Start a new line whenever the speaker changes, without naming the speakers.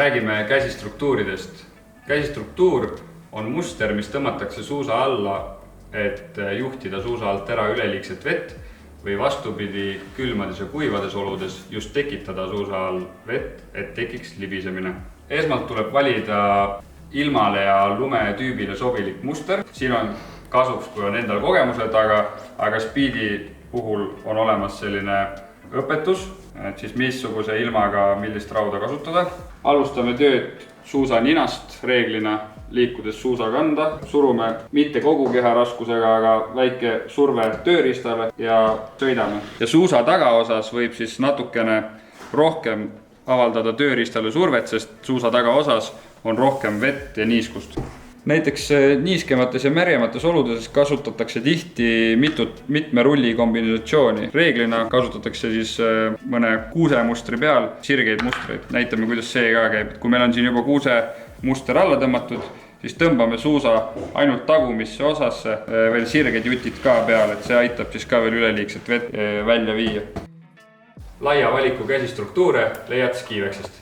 Räägime käsistruktuuridest. Käsistruktuur on muster, mis tõmmatakse suusa alla, et juhtida suusa alt ära üleliigset vett või vastupidi külmades ja kuivades oludes just tekitada suusa all vett, et tekiks libisemine. Esmalt tuleb valida ilmale ja lumetüübile sobilik muster. Siin on kasuks, kui on endal kogemused, aga Speedi puhul on olemas selline õpetus, et siis missuguse ilmaga millist rauda kasutada. Alustame tööd suusa ninast reeglina, liikudes suusa kanda. Surume mitte kogu keha raskusega, aga väike surve tööriistale ja sõidame. Ja suusa tagaosas võib siis natukene rohkem avaldada tööriistale survet, sest suusa tagaosas on rohkem vett ja niiskust. Näiteks niiskemates ja märjemates oludes kasutatakse tihti mitme rulli kombinatsiooni. Reeglina kasutatakse siis mõne kuusemustri peal sirgeid mustreid. Näitame, kuidas see ka käib. Kui meil on siin juba kuuse muster alla tõmmatud, siis tõmbame suusa ainult tagumisse osasse veel sirged jutid ka peal, et see aitab siis ka veel üleliigset vett välja viia. Laia valiku käsistruktuure leiad Skiveksest.